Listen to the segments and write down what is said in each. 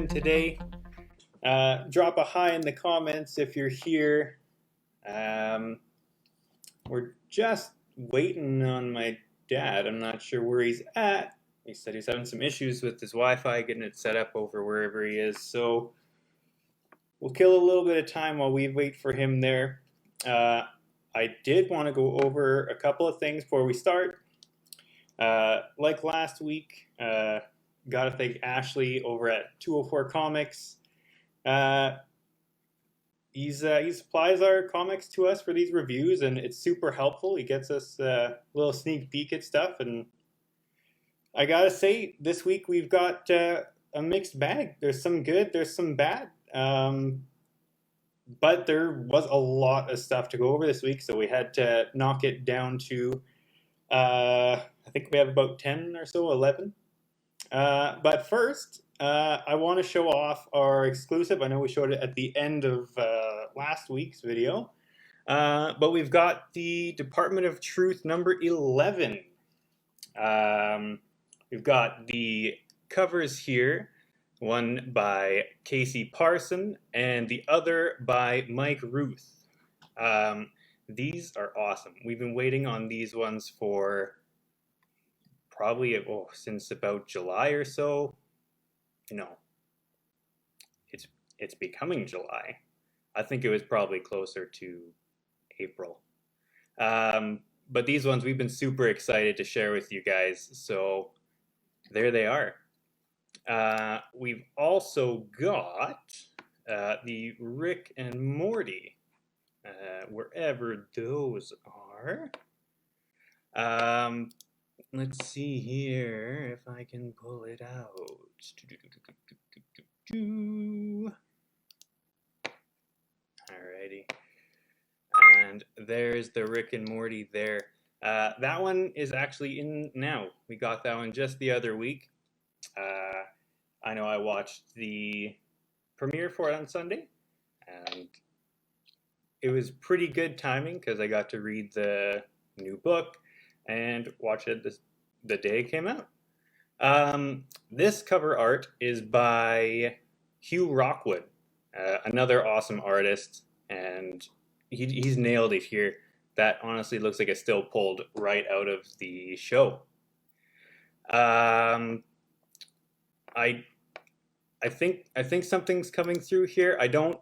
again today. Drop a hi in the comments if you're here. We're just waiting on my dad. I'm not sure where he's at. He said he's having some issues with his Wi-Fi, getting it set up over wherever he is. So we'll kill a little bit of time while we wait for him there. I did want to go over a couple of things before we start. Like last week, gotta thank Ashley over at 204 Comics. He supplies our comics to us for these reviews, and it's super helpful. He gets us a little sneak peek at stuff, and I gotta say, this week we've got a mixed bag. There's some good, there's some bad, but there was a lot of stuff to go over this week, so we had to knock it down to, I think we have about 10 or so, 11. But first, I want to show off our exclusive. I know we showed it at the end of last week's video, but we've got the Department of Truth number 11. We've got the covers here, one by Casey Parson and the other by Mike Ruth. These are awesome. We've been waiting on these ones for probably since about July or so. You know, it's becoming July. I think it was probably closer to April. But these ones we've been super excited to share with you guys. So there they are. We've also got the Rick and Morty, wherever those are. Let's see here if I can pull it out. Alrighty. And there's the Rick and Morty there. That one is actually in now. We got that one just the other week. I know I watched the premiere for it on Sunday, and it was pretty good timing because I got to read the new book and watch it the day it came out. This cover art is by Hugh Rockwood, another awesome artist, and he's nailed it here. That honestly looks like it's still pulled right out of the show. I think something's coming through here. I don't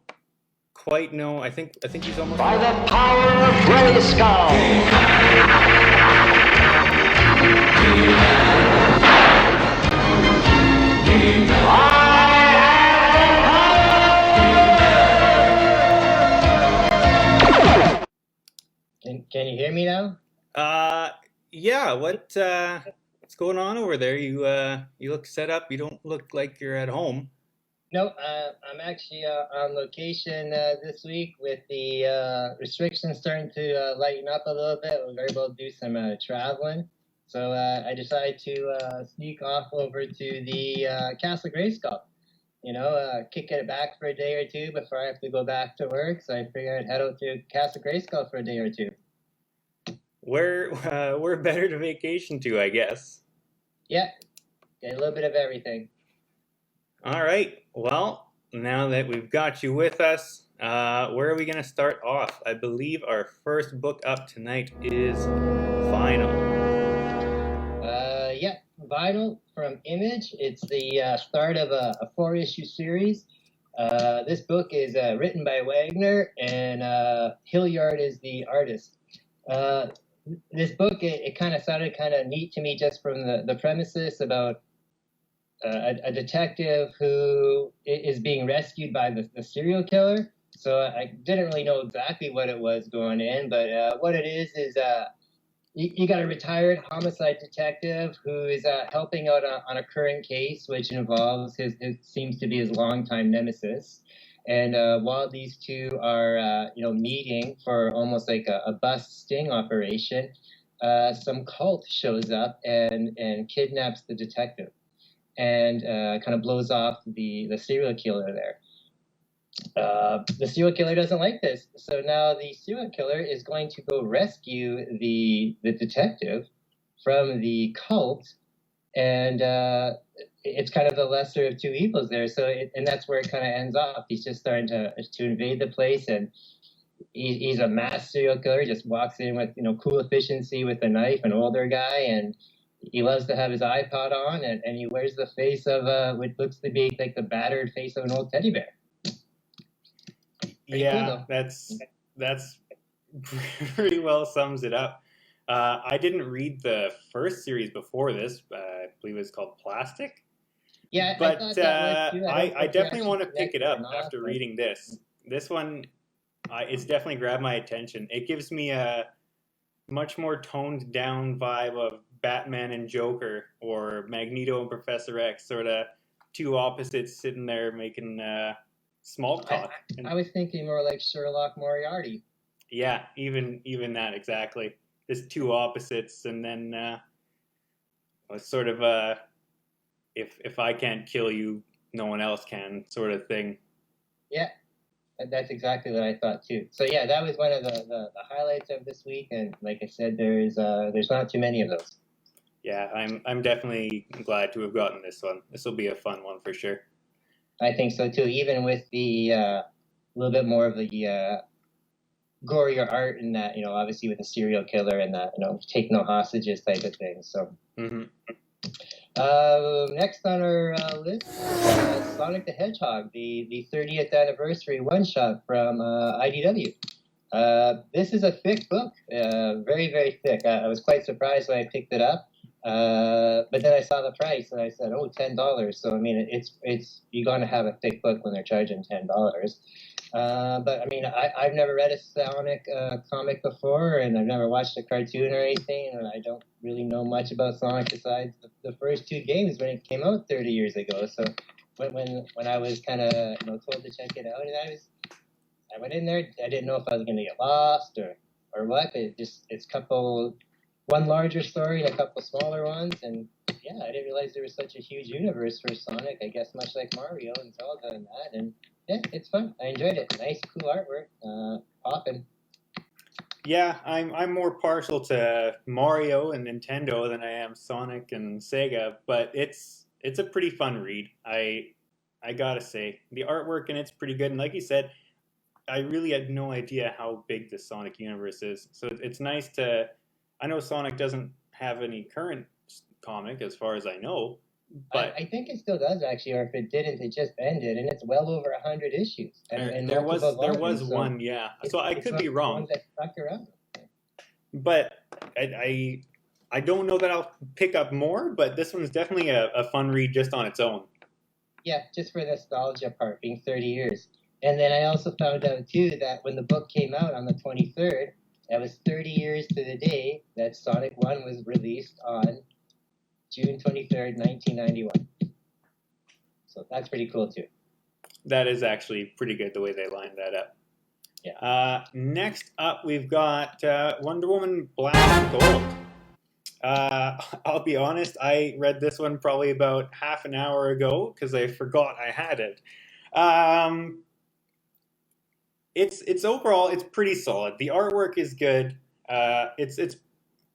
quite know. I think he's almost by the power of Grayskull. Can you hear me now? Yeah. What's going on over there? You look set up. You don't look like you're at home. No, I'm actually on location this week with the restrictions starting to lighten up a little bit. We're able to do some traveling. So I decided to sneak off over to the Castle Grayskull. You know, kick it back for a day or two before I have to go back to work. So I figured I'd head out to Castle Grayskull for a day or two. We're better to vacation to, I guess. Yeah, get a little bit of everything. All right. Well, now that we've got you with us, where are we going to start off? I believe our first book up tonight is Vinyl. Yeah, Vinyl from Image. It's the start of a 4-issue series. This book is written by Wagner, and Hilliard is the artist. This book, it kind of sounded kind of neat to me just from the premises about a detective who is being rescued by the serial killer. So I didn't really know exactly what it was going in, but what it is you got a retired homicide detective who is helping out on a current case, which involves it seems to be his longtime nemesis. And while these two are, meeting for almost like a bust sting operation, some cult shows up and kidnaps the detective and kind of blows off the serial killer there. The serial killer doesn't like this, so now the serial killer is going to go rescue the detective from the cult, and it's kind of the lesser of two evils there. So, and that's where it kind of ends off. He's just starting to invade the place, and he's a mass serial killer. He just walks in with cool efficiency with a knife, an older guy, and he loves to have his iPod on, and he wears the face of what looks to be like the battered face of an old teddy bear. Pretty Yeah, cool, that's pretty well sums it up. I didn't read the first series before this. I believe it's called Plastic. Yeah, But I thought that was too. I definitely want to pick it up not, after reading this. This one, it's definitely grabbed my attention. It gives me a much more toned down vibe of Batman and Joker, or Magneto and Professor X, sort of two opposites sitting there making small talk. I was thinking more like Sherlock Moriarty. Yeah, even that exactly. Just two opposites, and then it's sort of a if I can't kill you, no one else can sort of thing. Yeah, that's exactly what I thought too. So yeah, that was one of the highlights of this week, and like I said, there's not too many of those. Yeah, I'm definitely glad to have gotten this one. This will be a fun one for sure. I think so too. Even with the little bit more of the gorier art in that, obviously with the serial killer and that, take no hostages type of thing. So. Mm-hmm. Next on our list, Sonic the Hedgehog, the 30th anniversary one-shot from IDW. This is a thick book, very, very thick. I was quite surprised when I picked it up, but then I saw the price and I said, oh, $10. So, I mean, it's you're going to have a thick book when they're charging $10. But I mean, I've never read a Sonic comic before, and I've never watched a cartoon or anything, and I don't really know much about Sonic besides the first two games when it came out 30 years ago. So when I was kind of told to check it out, and I went in there, I didn't know if I was going to get lost or what. It's one larger story and a couple smaller ones, and yeah, I didn't realize there was such a huge universe for Sonic. I guess much like Mario and Zelda and that, and yeah, it's fun. I enjoyed it. Nice, cool artwork. Poppin'. Yeah, I'm more partial to Mario and Nintendo than I am Sonic and Sega, but it's a pretty fun read. I gotta say, the artwork in it's pretty good, and like you said, I really had no idea how big the Sonic universe is. So it's nice to. I know Sonic doesn't have any current comic, as far as I know. But I think it still does actually, or if it didn't, it just ended, and it's well over 100 issues. And there was one, yeah. So I could be wrong. That stuck around. But I don't know that I'll pick up more. But this one's definitely a fun read just on its own. Yeah, just for the nostalgia part, being 30 years. And then I also found out too that when the book came out on the 23rd, that was 30 years to the day that Sonic 1 was released on June 23rd, 1991. So that's pretty cool too. That is actually pretty good the way they lined that up. Yeah. Next up, we've got Wonder Woman Black and Gold. I'll be honest, I read this one probably about half an hour ago because I forgot I had it. It's overall it's pretty solid. The artwork is good.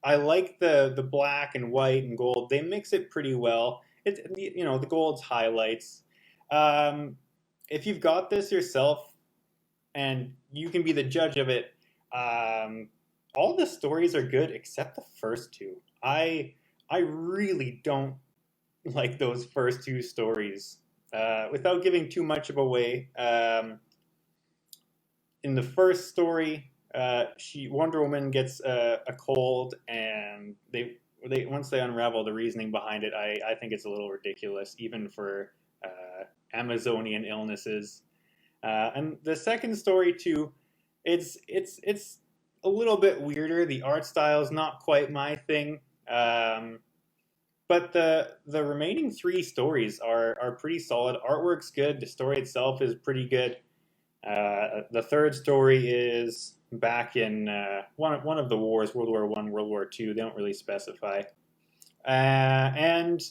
I like the black and white and gold. They mix it pretty well. It's the gold's highlights. If you've got this yourself, and you can be the judge of it, all the stories are good except the first two. I really don't like those first two stories. Without giving too much of away, in the first story, Wonder Woman gets a cold, and they once they unravel the reasoning behind it, I think it's a little ridiculous, even for Amazonian illnesses. And the second story too, it's a little bit weirder. The art style is not quite my thing, but the remaining three stories are pretty solid. Artwork's good. The story itself is pretty good. The third story is back in one of the wars, World War I, World War II. They don't really specify. And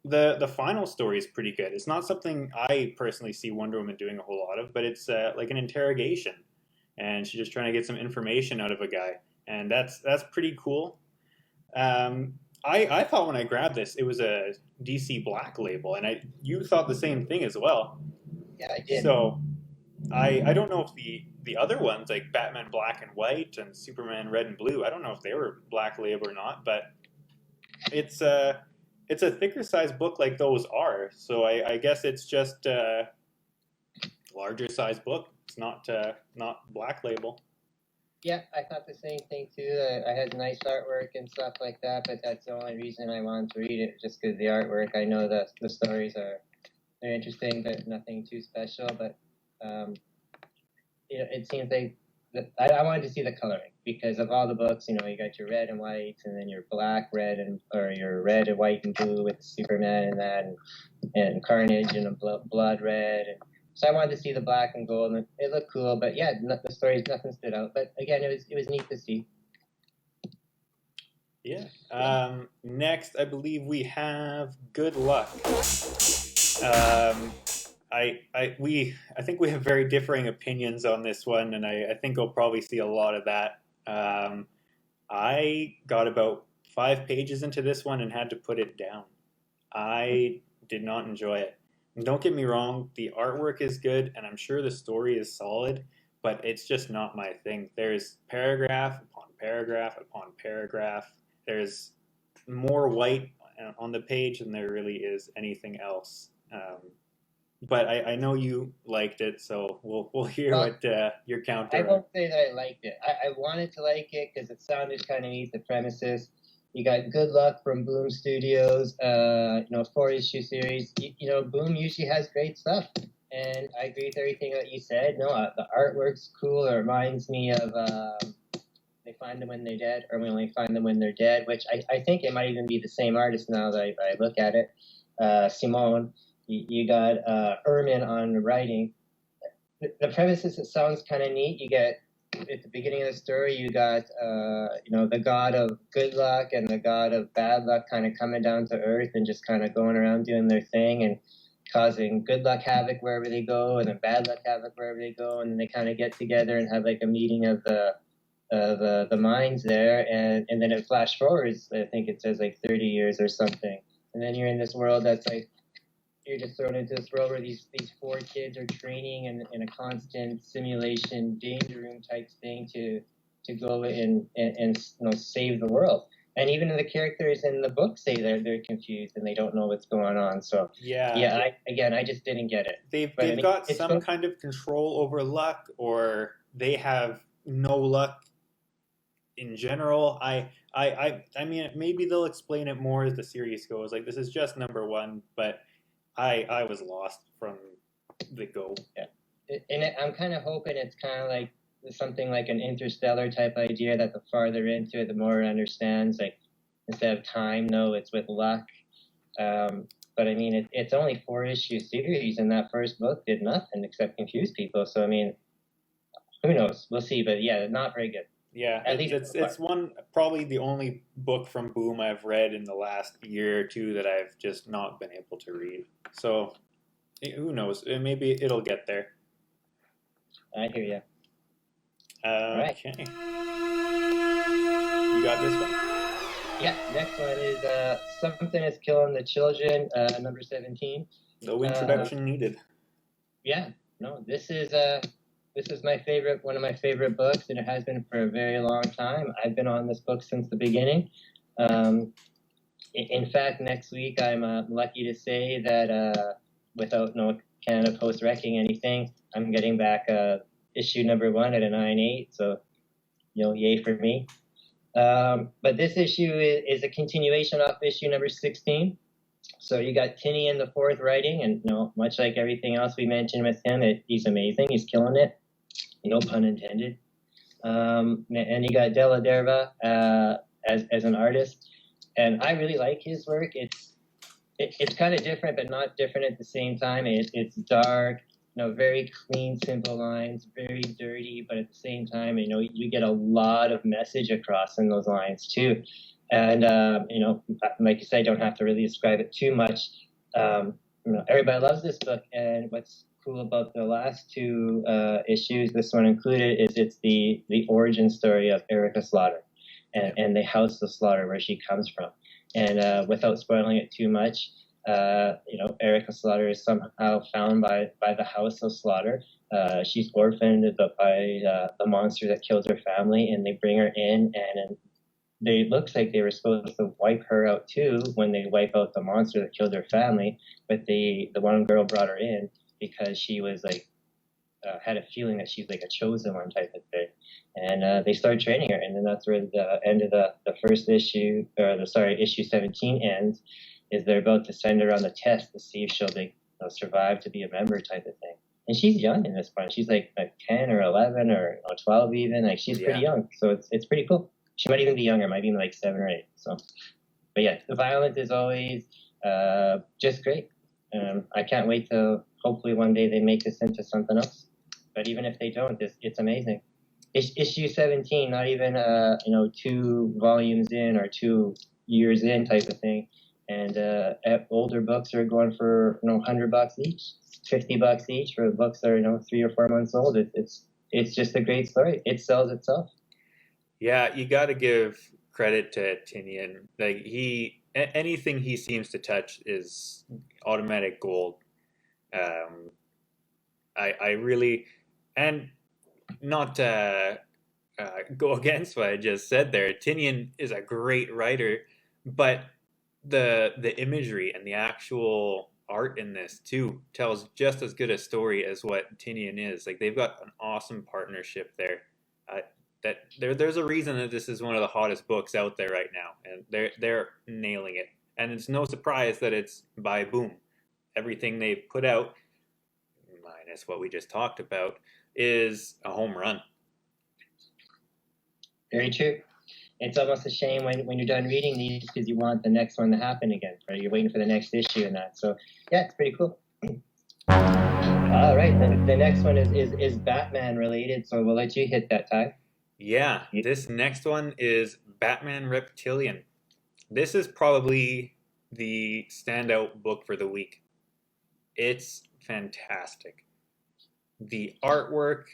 the final story is pretty good. It's not something I personally see Wonder Woman doing a whole lot of, but it's like an interrogation, and she's just trying to get some information out of a guy, and that's pretty cool. I thought when I grabbed this, it was a DC Black label, and you thought the same thing as well. Yeah, I did. So I don't know if the other ones like Batman Black and White and Superman Red and Blue, I don't know if they were Black label or not, but it's a thicker size book like those are. So I guess it's just a larger size book. It's not Black label. Yeah, I thought the same thing too. I had nice artwork and stuff like that, but that's the only reason I wanted to read it, just because the artwork. I know that the stories they're interesting, but nothing too special. But it seems like I wanted to see the coloring because of all the books. You got your red and white, and then your black, or your red and white and blue with Superman and that, and Carnage and a blood red. And so I wanted to see the black and gold, and it looked cool. But yeah, the stories, nothing stood out. But again, it was neat to see. Yeah. Next, I believe we have Good Luck. I think we have very differing opinions on this one, and I think I'll probably see a lot of that. I got about 5 pages into this one and had to put it down. I did not enjoy it. And don't get me wrong, the artwork is good, and I'm sure the story is solid, but it's just not my thing. There's paragraph upon paragraph upon paragraph. There's more white on the page than there really is anything else. But I know you liked it, so we'll hear what your counter. I won't say that I liked it. I wanted to like it because it sounded kind of neat, the premises. You got Good Luck from Boom Studios, 4-issue series. Boom usually has great stuff, and I agree with everything that you said. No, the artwork's cool. It reminds me of They Find Them When They're Dead, or We Only Find Them When They're Dead, which I think it might even be the same artist now that I look at it. Simone. You got Ermin on the writing. The premises, it sounds kind of neat. You get at the beginning of the story, you got the god of good luck and the god of bad luck kind of coming down to earth and just kind of going around doing their thing and causing good luck havoc wherever they go, and then bad luck havoc wherever they go, and then they kind of get together and have like a meeting of the minds there, and then it flash forwards. I think it says like 30 years or something, and then you're in this world that's like. You're just thrown into this world where these 4 kids are training in a constant simulation danger room type thing to go and save the world. And even the characters in the book say they're confused and they don't know what's going on. So I just didn't get it. They've got some kind of control over luck, or they have no luck in general. I mean, maybe they'll explain it more as the series goes. Like, this is just number 1, but I was lost from the go. Yeah, and I'm kind of hoping it's kind of like something like an Interstellar type idea, that the farther into it, the more it understands. Like, instead of time, no, it's with luck. But I mean, it's only 4-issue series, and that first book did nothing except confuse people. So I mean, who knows? We'll see. But yeah, not very good. Yeah, at least it's probably the only book from Boom I've read in the last year or 2 that I've just not been able to read. So, who knows? Maybe it'll get there. I hear you. Okay. You got this one? Yeah, next one is Something is Killing the Children, number 17. No introduction needed. Yeah, no, this is one of my favorite books, and it has been for a very long time. I've been on this book since the beginning. In fact, next week I'm lucky to say that without Canada Post wrecking anything, I'm getting back issue number 1 at a 9.8. So, yay for me. But this issue is a continuation off issue number 16. So you got Tinney in the 4th writing, and much like everything else we mentioned with him, he's amazing. He's killing it. No pun intended. And you got Della Derva as an artist, and I really like his work. It's kind of different, but not different at the same time. It's dark, very clean, simple lines, very dirty, but at the same time, you get a lot of message across in those lines too. And like you said, I don't have to really describe it too much. Everybody loves this book, and what's cool about the last 2 issues, this one included, is it's the origin story of Erica Slaughter and the house of Slaughter, where she comes from. And without spoiling it too much, Erica Slaughter is somehow found by the House of Slaughter. She's orphaned by the monster that killed her family, and they bring her in, and it looks like they were supposed to wipe her out too when they wipe out the monster that killed her family. But the one girl brought her in because she was like had a feeling that she's like a chosen one type of thing, and they start training her, and then that's where the end of the first issue, issue 17 ends. Is they're about to send her on the test to see if she'll survive to be a member type of thing. And she's young in this point. She's like 10 or 11 or 12 even. Like she's pretty young, so it's pretty cool. She might even be younger, might be like 7 or 8. So, but yeah, the violence is always just great. I can't wait till hopefully one day they make this into something else. But even if they don't, it's amazing. Issue 17, not even 2 volumes in or 2 years in type of thing. And older books are going for $100 each, $50 each for books that are 3 or 4 months old. It's just a great story. It sells itself. Yeah, you got to give credit to Tinian. Like anything he seems to touch is automatic gold. I really, and not to go against what I just said there. Tinian is a great writer, but the imagery and the actual art in this too tells just as good a story as what Tinian is. Like they've got an awesome partnership there. There's a reason that this is one of the hottest books out there right now, and they're nailing it. And it's no surprise that it's by Boom. Everything they've put out, minus what we just talked about, is a home run. Very true. It's almost a shame when you're done reading these because you want the next one to happen again, right? You're waiting for the next issue and that. So yeah, it's pretty cool. All right, the next one is Batman related, so we'll let you hit that, Ty. Yeah, this next one is Batman Reptilian. This is probably the standout book for the week. It's fantastic. The artwork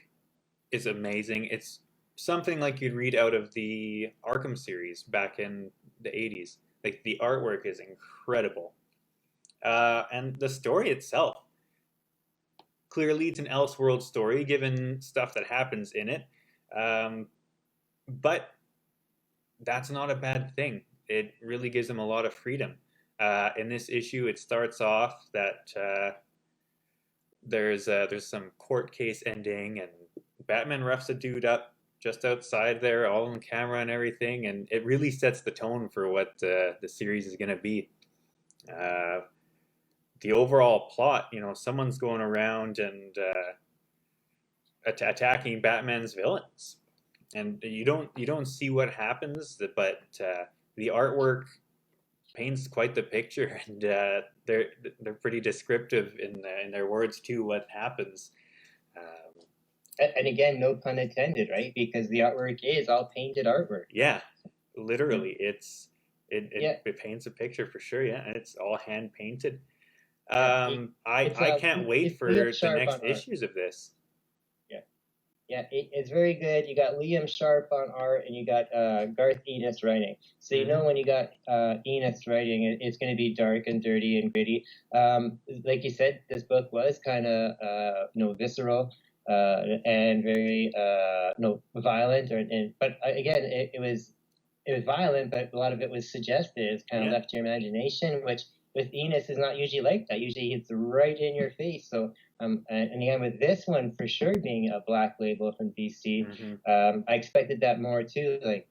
is amazing. It's something like you'd read out of the Arkham series back in the 80s. Like the artwork is incredible. And the story itself. Clearly it's an Elseworld story given stuff that happens in it. But that's not a bad thing. It really gives them a lot of freedom. In this issue, it starts off that there's some court case ending, and Batman roughs a dude up just outside there, all on camera and everything, and it really sets the tone for what the series is going to be. The overall plot, someone's going around and attacking Batman's villains. And you don't see what happens, but the artwork paints quite the picture, and they're pretty descriptive in their words too. What happens? And again, no pun intended, right? Because the artwork is all painted artwork. Yeah, literally, it paints a picture for sure. Yeah, and it's all hand painted. I can't wait for the next issues of this. Yeah, it's very good. You got Liam Sharp on art, and you got Garth Ennis writing. So when you got Ennis writing, it's going to be dark and dirty and gritty. Like you said, this book was kind of visceral and very violent. But again, it was violent, but a lot of it was suggestive, kind of left to your imagination, which with Ennis is not usually like that. Usually it's right in your face. So and again, with this one for sure being a black label from DC, I expected that more too. Like,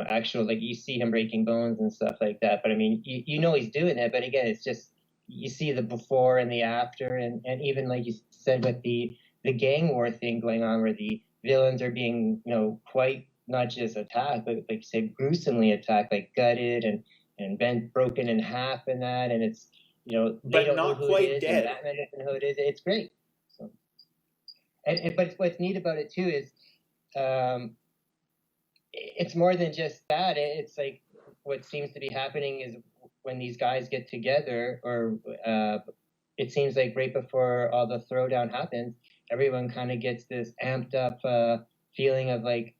actual, like you see him breaking bones and stuff like that. But I mean, you know he's doing it. But again, it's just you see the before and the after, and even like you said with the gang war thing going on, where the villains are being quite not just attacked, but like you said, gruesomely attacked, like gutted and bent, broken in half, and that, and it's. They but don't not know who quite it is, dead. And Batman doesn't know who it is. It's great. So, but what's neat about it too is, it's more than just that. It's like what seems to be happening is when these guys get together, or it seems like right before all the throwdown happens, everyone kind of gets this amped up feeling of like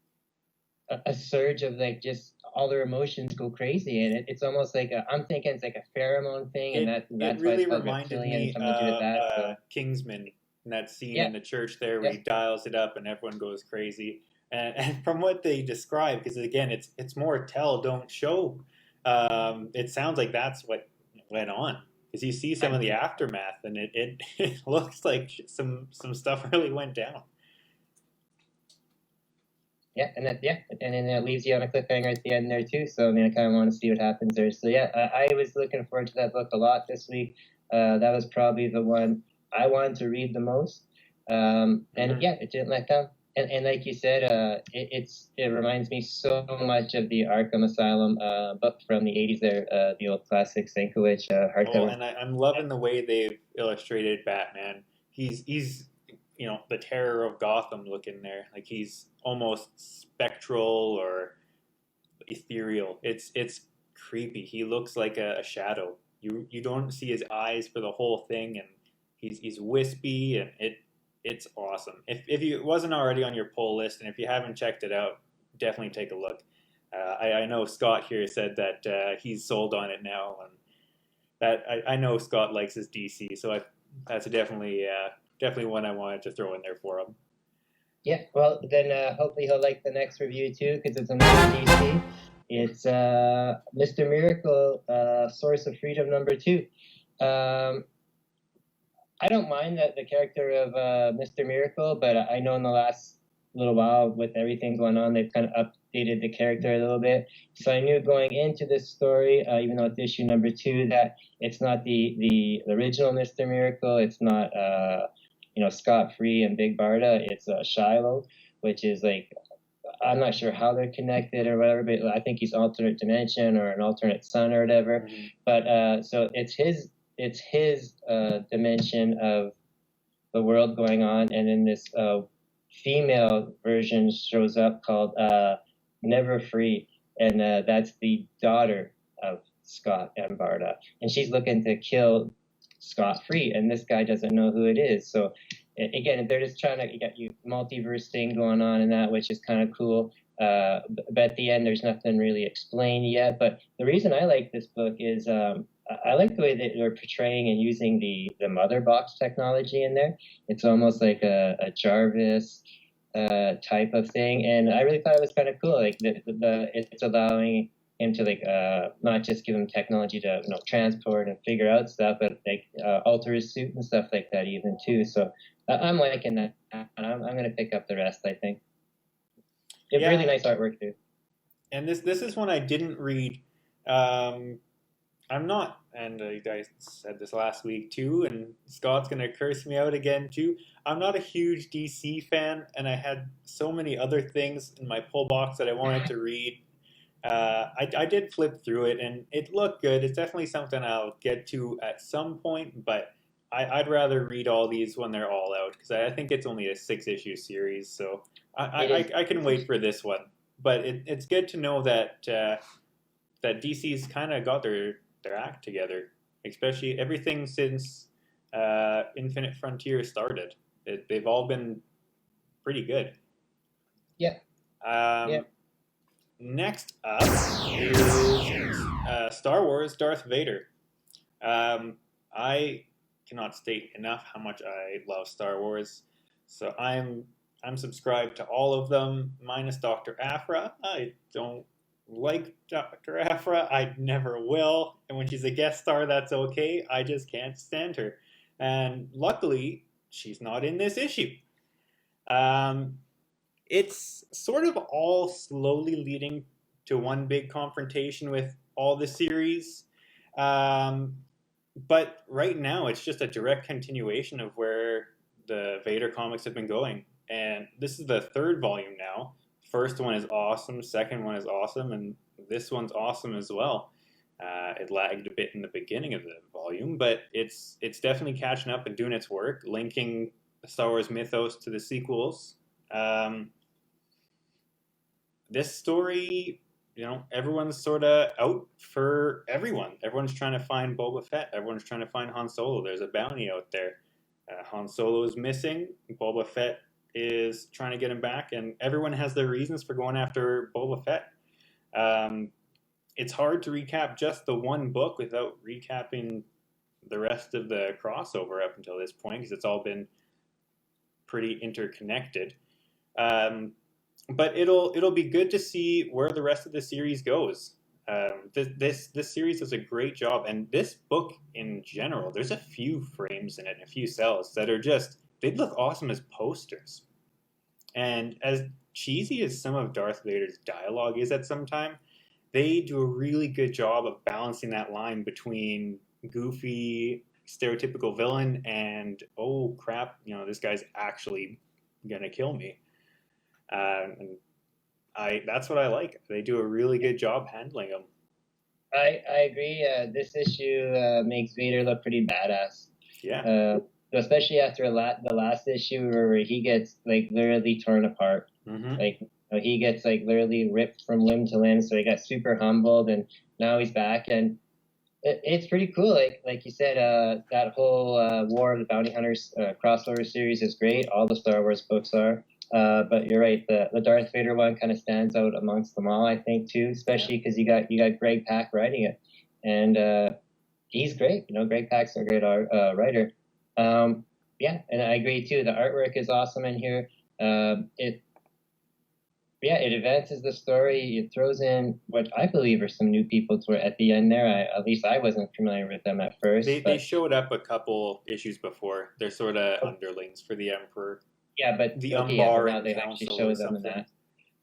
a surge of like just all their emotions go crazy, and it's almost like I'm thinking it's like a pheromone thing, and It that's why really it's called reminded reptilian, me something to do with of that. So Kingsman, in that scene yeah, in the church there where yeah, he dials it up and everyone goes crazy. And from what they describe, because again, it's more tell, don't show. It sounds like that's what went on. Because you see some I, of the aftermath, and it looks like some stuff really went down. yeah, and then it leaves you on a cliffhanger at the end there too. So I mean, I kind of want to see what happens there. So yeah, I was looking forward to that book a lot this week. That was probably the one I wanted to read the most. And yeah, it didn't let down. And like you said, it reminds me so much of the Arkham Asylum book from the '80s there, the old classic Sienkiewicz Oh, hardcover. and I'm loving the way they've illustrated Batman. He's the terror of Gotham looking there. Like he's almost spectral or ethereal. It's creepy. He looks like a shadow. You don't see his eyes for the whole thing, and he's wispy, and it's awesome. If you it wasn't already on your pull list, and if you haven't checked it out, definitely take a look. I know Scott here said that he's sold on it now, and that I know Scott likes his DC, so that's definitely one I wanted to throw in there for him. Yeah, well, then hopefully he'll like the next review too, because it's another DC. It's Mr. Miracle, Source of Freedom #2. I don't mind the character of Mr. Miracle, but I know in the last little while with everything going on, they've kind of updated the character a little bit. So I knew going into this story, even though it's issue #2, that it's not the original Mr. Miracle. It's not Scott Free and Big Barda. It's Shiloh, which is like I'm not sure how they're connected or whatever, but I think he's alternate dimension or an alternate sun or whatever. Mm-hmm. But so it's his dimension of the world going on, and then this female version shows up called Never Free, and that's the daughter of Scott and Barda, and she's looking to kill Scott Free, and this guy doesn't know who it is. So again, they're just trying to get you multiverse thing going on and that, which is kind of cool. But at the end, there's nothing really explained yet. But the reason I like this book is I like the way that they're portraying and using the mother box technology in there. It's almost like a Jarvis type of thing, and I really thought it was kind of cool. Like it's allowing him to not just give him technology to transport and figure out stuff, but alter his suit and stuff like that even too. So I'm liking that, and I'm going to pick up the rest. I think it's really nice artwork too. And this is one I didn't read. I'm not, and you guys said this last week too, and Scott's going to curse me out again too. I'm not a huge DC fan, and I had so many other things in my pull box that I wanted to read. I did flip through it, and it looked good. It's definitely something I'll get to at some point, but I'd rather read all these when they're all out, because I think it's only a 6-issue series, so I can wait for this one. But it's good to know that that DC's kind of got their act together, especially everything since Infinite Frontier started. They've all been pretty good. Yeah. Next up is Star Wars Darth Vader. I cannot state enough how much I love Star Wars, so I'm subscribed to all of them, minus Dr. Aphra. I don't like Dr. Aphra. I never will, and when she's a guest star, that's okay. I just can't stand her, and luckily, she's not in this issue. It's sort of all slowly leading to one big confrontation with all the series. But right now, it's just a direct continuation of where the Vader comics have been going. And this is the 3rd volume now. First one is awesome, second one is awesome, and this one's awesome as well. It lagged a bit in the beginning of the volume, but it's definitely catching up and doing its work, linking the Star Wars mythos to the sequels. This story, everyone's sort of out for everyone. Everyone's trying to find Boba Fett. Everyone's trying to find Han Solo. There's a bounty out there. Han Solo is missing. Boba Fett is trying to get him back, and everyone has their reasons for going after Boba Fett. It's hard to recap just the one book without recapping the rest of the crossover up until this point, because it's all been pretty interconnected. But it'll be good to see where the rest of the series goes. This series does a great job, and this book in general, there's a few frames in it, and a few cells that are just, they'd look awesome as posters. And as cheesy as some of Darth Vader's dialogue is at some time, they do a really good job of balancing that line between goofy, stereotypical villain and, oh crap, this guy's actually gonna kill me. And that's what I like. They do a really good job handling them. I agree. This issue makes Vader look pretty badass. Yeah. Especially after the last issue where he gets like literally torn apart. Mm-hmm. Like he gets like literally ripped from limb to limb. So he got super humbled, and now he's back, and it's pretty cool. Like you said, that whole War of the Bounty Hunters crossover series is great. All the Star Wars books are. But you're right. The Darth Vader one kind of stands out amongst them all, I think, too. Especially because you got Greg Pak writing it, and he's great. Greg Pak's a great writer. Yeah, and I agree too. The artwork is awesome in here. It advances the story. It throws in what I believe are some new people at the end there. At least I wasn't familiar with them at first. They showed up a couple issues before. They're sort of underlings for the Emperor. Yeah, but the now they actually show them in that.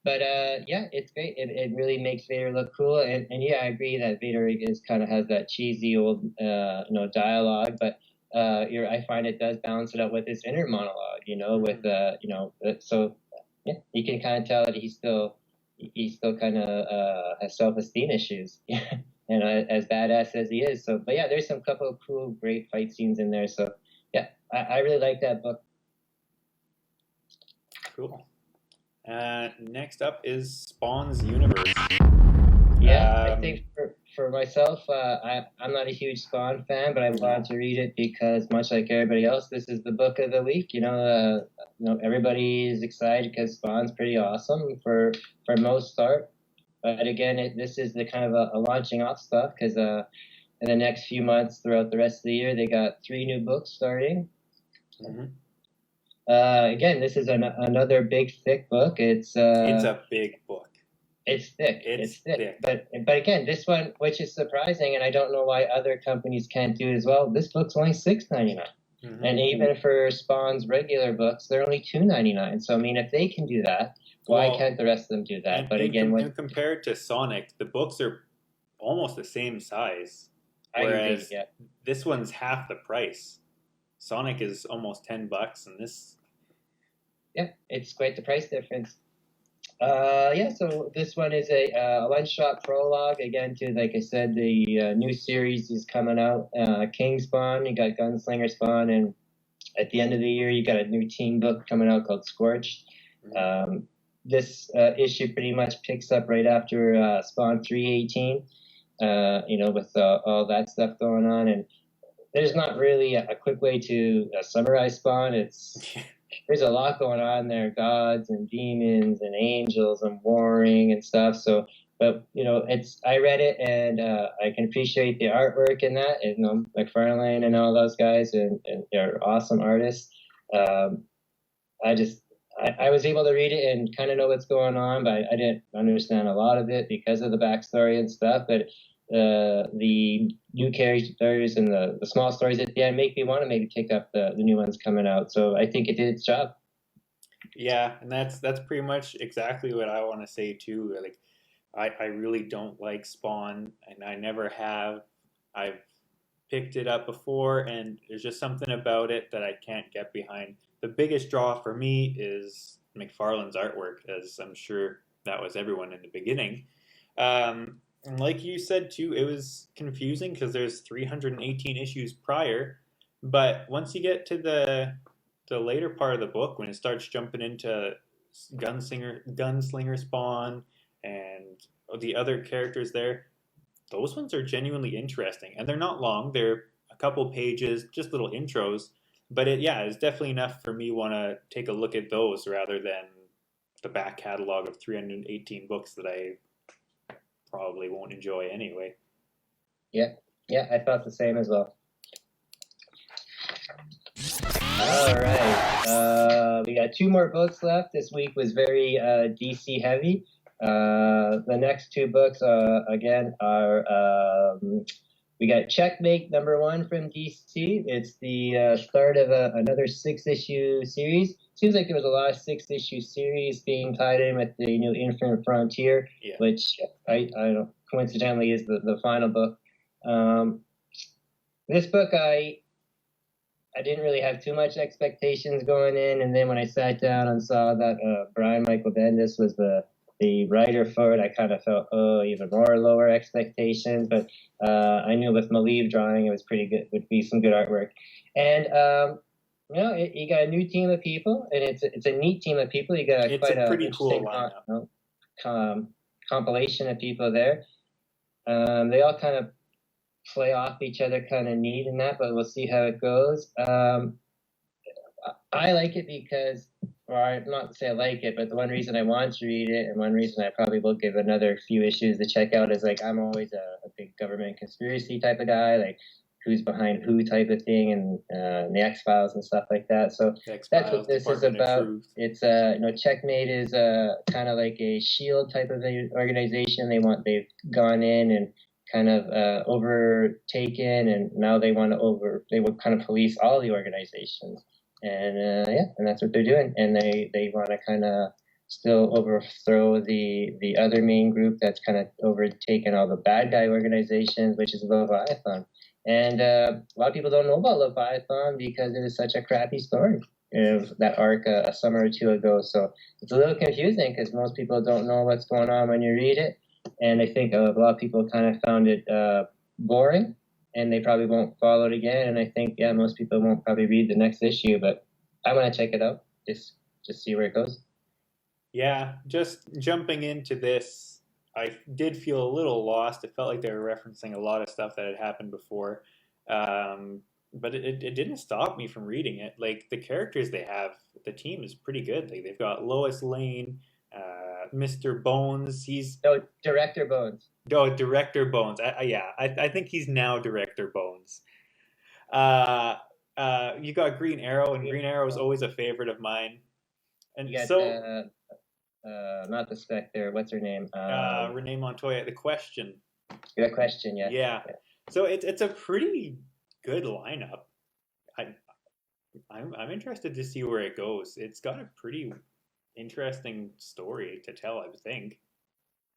But it's great. It really makes Vader look cool. And yeah, I agree that Vader kind of has that cheesy old dialogue, but I find it does balance it out with his inner monologue. With so yeah, you can kind of tell that he's still kind of has self-esteem issues. And as badass as he is. So, but yeah, there's some couple of cool, great fight scenes in there. So yeah, I really like that book. Cool. Next up is Spawn's Universe. Yeah, I think for myself, I'm not a huge Spawn fan, but I wanted to read it because, much like everybody else, this is the book of the week. Everybody's excited because Spawn's pretty awesome for most start. But again, this is the kind of a launching off stuff because in the next few months, throughout the rest of the year, they got 3 new books starting. Mm-hmm. Again, this is another big, thick book. It's a big book. It's thick. It's thick. But again, this one, which is surprising, and I don't know why other companies can't do it as well. This book's only $6.99, mm-hmm. And even for Spawn's regular books, they're only $2.99. So I mean, if they can do that, why can't the rest of them do that? But again, when compared to Sonic, the books are almost the same size, whereas this one's half the price. Sonic is almost $10, and this. Yeah, it's quite the price difference. So this one is a one-shot prologue, again, to, like I said, the new series is coming out. King Spawn, you got Gunslinger Spawn, and at the end of the year, you got a new team book coming out called Scorched. This issue pretty much picks up right after Spawn 318, with all that stuff going on. And there's not really a quick way to summarize Spawn. There's a lot going on there, gods and demons and angels and warring and stuff. So, but I read it and I can appreciate the artwork in that. And McFarlane and all those guys and they're awesome artists. I was able to read it and kind of know what's going on, but I didn't understand a lot of it because of the backstory and stuff. But the new characters and the small stories at the end make me want to maybe pick up the new ones coming out. So I think it did its job. Yeah, and that's pretty much exactly what I want to say too. Like, I really don't like Spawn, and I never have. I've picked it up before, and there's just something about it that I can't get behind. The biggest draw for me is McFarlane's artwork, as I'm sure that was everyone in the beginning. And like you said too, it was confusing because there's 318 issues prior, but once you get to the later part of the book, when it starts jumping into Gunslinger Spawn and the other characters there, those ones are genuinely interesting, and they're not long. They're a couple pages, just little intros, but it's definitely enough for me want to take a look at those rather than the back catalog of 318 books that I probably won't enjoy anyway. Yeah, I thought the same as well. All right, we got 2 more books left. This week was very DC heavy. The next 2 books, again, are we got Checkmate #1 from DC. It's the start of another 6-issue series. Seems like there was a lot of 6-issue series being tied in with the new Infinite Frontier, which I don't, coincidentally is the final book. This book, I didn't really have too much expectations going in, and then when I sat down and saw that Brian Michael Bendis was the writer for it, I kind of felt even more lower expectations. But I knew with Maliv drawing, it was pretty good. Would be some good artwork, and you got a new team of people, and it's a neat team of people. You got quite a pretty cool lineup. Compilation of people there. They all kind of play off each other, kind of neat in that, but we'll see how it goes. I like it because, or not to say I like it, but the one reason I want to read it, and one reason I probably will give another few issues to check out, is like I'm always a big government conspiracy type of guy, like who's behind who type of thing, and the X-Files and stuff like that. So that's what this is about. It's Checkmate is kind of like a shield type of organization. They've gone in and kind of overtaken, and now they would kind of police all the organizations, and and that's what they're doing, and they want to kind of still overthrow the other main group that's kind of overtaken all the bad guy organizations, which is Leviathan. And a lot of people don't know about Leviathan because it was such a crappy story of that arc a summer or 2 ago. So it's a little confusing because most people don't know what's going on when you read it. And I think a lot of people kind of found it boring, and they probably won't follow it again. And I think, most people won't probably read the next issue, but I want to check it out, just see where it goes. Yeah, just jumping into this, I did feel a little lost. It felt like they were referencing a lot of stuff that had happened before. But it didn't stop me from reading it. Like, the characters they have, the team is pretty good. Like, they've got Lois Lane, Mr. Bones. Director Bones. Oh, Director Bones. I think he's now Director Bones. You got Green Arrow, and Green Arrow is always a favorite of mine. And you got, not the Spectre. What's her name? Renee Montoya. The Question. The Question. Yeah. Yeah. So it's a pretty good lineup. I'm interested to see where it goes. It's got a pretty interesting story to tell, I would think.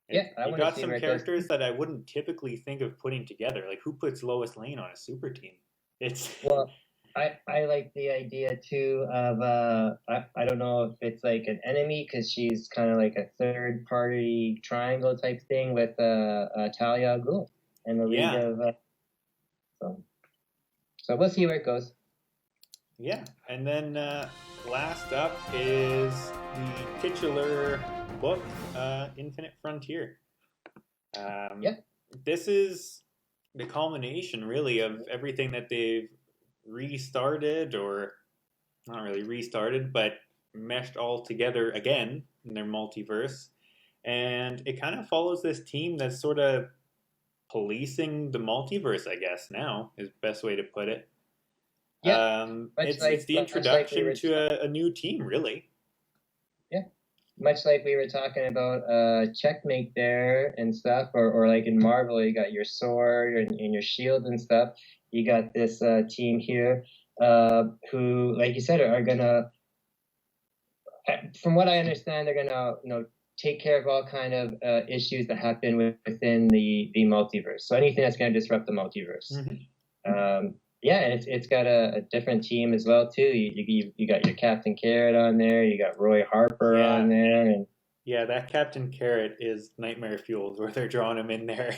Yeah, you got some characters that I wouldn't typically think of putting together. Like, who puts Lois Lane on a super team? Well, I like the idea too of I don't know if it's like an enemy because she's kind of like a third party triangle type thing with Talia al Ghul and the League of. So we'll see where it goes. Yeah, and then last up is the titular book, Infinite Frontier. This is the culmination, really, of everything that they've restarted, or not really restarted, but meshed all together again in their multiverse. And it kind of follows this team that's sort of policing the multiverse, I guess, now is the best way to put it. Yeah, it's the introduction to a new team, really. Yeah, much like we were talking about Checkmate there and stuff, or like in Marvel, you got your sword and your shield and stuff. You got this team here who, like you said, are gonna, from what I understand, they're gonna take care of all kind of issues that happen within the multiverse. So anything that's gonna disrupt the multiverse. Mm-hmm. And it's got a different team as well too. You got your Captain Carrot on there. You got Roy Harper on there, and that Captain Carrot is nightmare fueled where they're drawing him in there.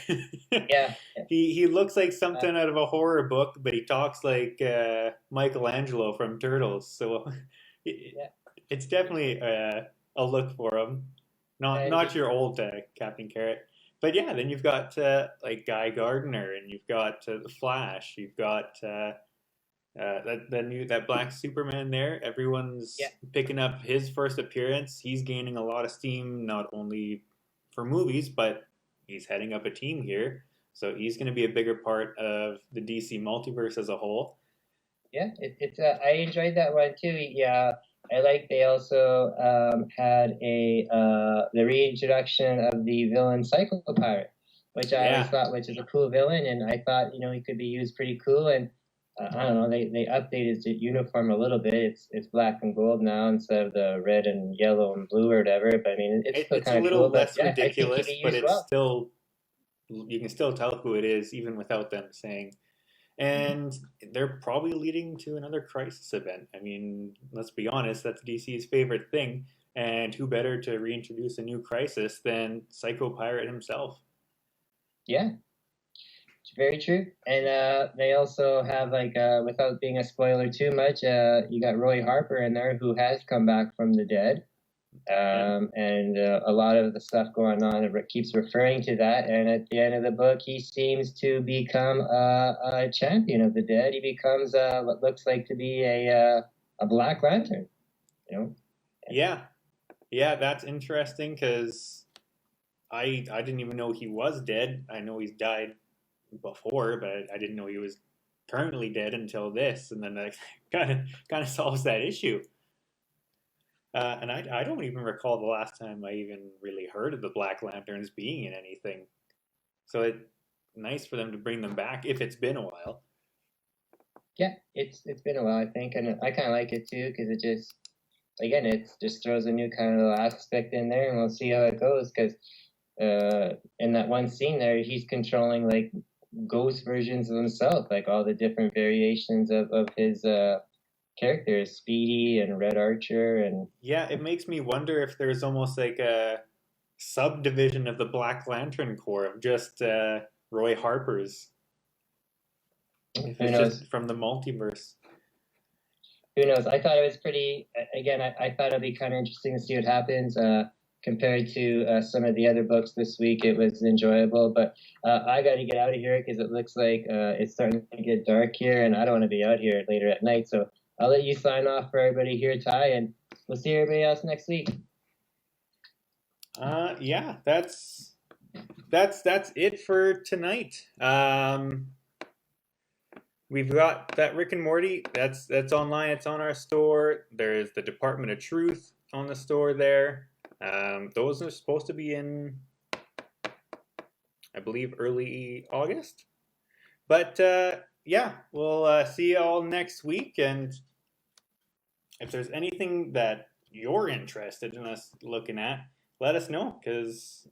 Yeah. He looks like something out of a horror book, but he talks like Michelangelo from Turtles. So it's definitely a look for him. Not your old Captain Carrot. But yeah, then you've got like Guy Gardner, and you've got the Flash. You've got that Black Superman there. Everyone's picking up his first appearance. He's gaining a lot of steam, not only for movies, but He's heading up a team here, so he's going to be a bigger part of the DC multiverse as a whole. Yeah, it's I enjoyed that one too. Yeah, I like they also had the reintroduction of the villain Psycho Pirate, which I always thought was a cool villain, and I thought he could be used pretty cool. And I don't know, they updated his uniform a little bit. It's black and gold now instead of the red and yellow and blue or whatever. But I mean, it's still kind of cool. It's a little less ridiculous, but it's well. still, you can still tell who it is even without them saying. And they're probably leading to another Crisis event. I mean, let's be honest, that's DC's favorite thing. And who better to reintroduce a new Crisis than Psycho Pirate himself? Yeah, it's very true. And they also have, like, without being a spoiler too much, you got Roy Harper in there who has come back from the dead. And a lot of the stuff going on keeps referring to that. And at the end of the book, he seems to become a champion of the dead. He becomes what looks like to be a Black Lantern. Yeah, that's interesting because I didn't even know he was dead. I know he's died before, but I didn't know he was currently dead until this, and then that kind of solves that issue. And I don't even recall the last time I even really heard of the Black Lanterns being in anything. So it's nice for them to bring them back if it's been a while. Yeah, it's been a while, I think, and I kind of like it too because it just throws a new kind of aspect in there, and we'll see how it goes. Because in that one scene there, he's controlling like ghost versions of himself, like all the different variations of his characters, Speedy and Red Archer, and yeah, it makes me wonder if there's almost like a subdivision of the Black Lantern Corps of just Roy Harper's. If it's just from the multiverse. Who knows? I thought it was pretty. Again, I thought it'd be kind of interesting to see what happens. Compared to some of the other books this week, it was enjoyable. But I got to get out of here because it looks like it's starting to get dark here, and I don't want to be out here later at night. So I'll let you sign off for everybody here, Ty, and we'll see everybody else next week. Yeah, that's it for tonight. We've got that Rick and Morty. That's online. It's on our store. There's the Department of Truth on the store there. Those are supposed to be in, I believe, early August. But yeah, we'll see you all next week. And if there's anything that you're interested in us looking at, let us know, because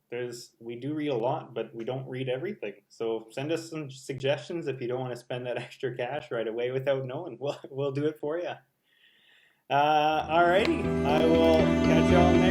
we do read a lot, but we don't read everything. So send us some suggestions if you don't want to spend that extra cash right away without knowing. We'll do it for you. Alrighty, I will catch y'all next